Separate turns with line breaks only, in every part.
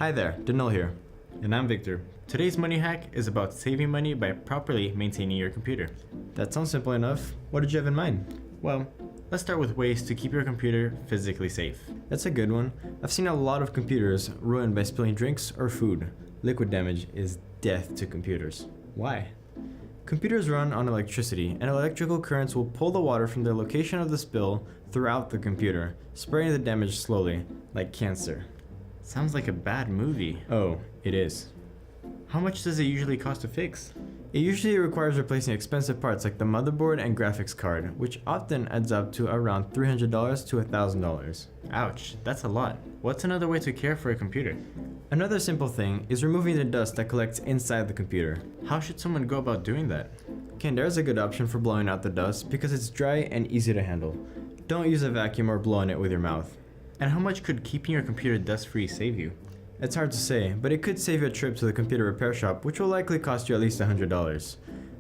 Hi there, Danil here.
And I'm Victor. Today's money hack is about saving money by properly maintaining your computer.
That sounds simple enough. What did you have in mind?
Well, let's start with ways to keep your computer physically safe.
That's a good one. I've seen a lot of computers ruined by spilling drinks or food. Liquid damage is death to computers. Why? Computers run on electricity, and electrical currents will pull the water from the location of the spill throughout the computer, spreading the damage slowly, like cancer.
Sounds like a bad movie.
Oh, it is.
How much does it usually cost to fix?
It usually requires replacing expensive parts like the motherboard and graphics card, which often adds up to around $300 to $1,000.
Ouch, that's a lot. What's another way to care for a computer?
Another simple thing is removing the dust that collects inside the computer.
How should someone go about doing that?
Candare is a good option for blowing out the dust because it's dry and easy to handle. Don't use a vacuum or blow on it with your mouth.
And how much could keeping your computer dust-free save you?
It's hard to say, but it could save you a trip to the computer repair shop, which will likely cost you at least $100.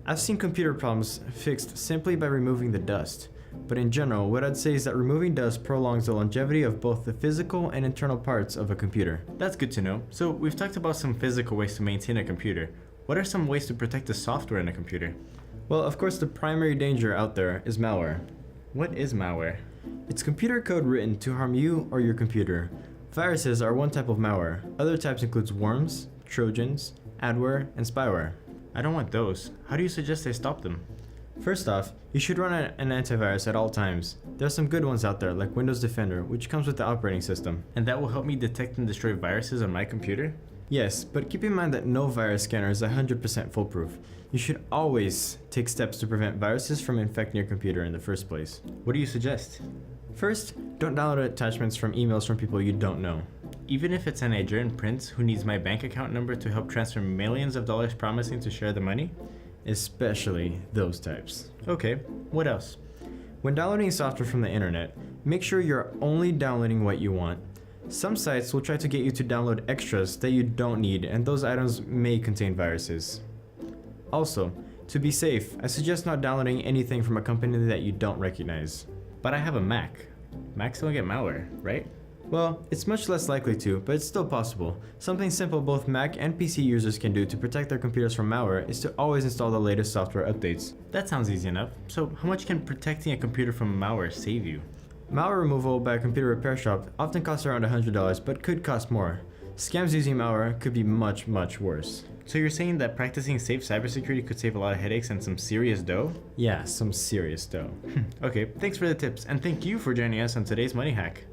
I've seen computer problems fixed simply by removing the dust. But in general, what I'd say is that removing dust prolongs the longevity of both the physical and internal parts of a computer.
That's good to know. So we've talked about some physical ways to maintain a computer. What are some ways to protect the software in a computer?
Well, of course, the primary danger out there is malware.
What is malware?
It's computer code written to harm you or your computer. Viruses are one type of malware. Other types includes worms, trojans, adware, and spyware.
I don't want those. How do you suggest I stop them?
First off, you should run an antivirus at all times. There are some good ones out there like Windows Defender, which comes with the operating system.
And that will help me detect and destroy viruses on my computer?
Yes, but keep in mind that no virus scanner is 100% foolproof. You should always take steps to prevent viruses from infecting your computer in the first place.
What do you suggest?
First, don't download attachments from emails from people you don't know.
Even if it's a Nigerian prince who needs my bank account number to help transfer millions of dollars promising to share the money?
Especially those types.
Okay, what else?
When downloading software from the internet, make sure you're only downloading what you want. Some sites will try to get you to download extras that you don't need, and those items may contain viruses. Also, to be safe, I suggest not downloading anything from a company that you don't recognize.
But I have a Mac. Macs don't get malware, right?
Well, it's much less likely to, but it's still possible. Something simple both Mac and PC users can do to protect their computers from malware is to always install the latest software updates.
That sounds easy enough. So how much can protecting a computer from malware save you?
Malware removal by a computer repair shop often costs around $100, but could cost more. Scams using malware could be much, much worse.
So you're saying that practicing safe cybersecurity could save a lot of headaches and some serious dough?
Yeah, some serious dough.
Okay, thanks for the tips, and thank you for joining us on today's Money Hack.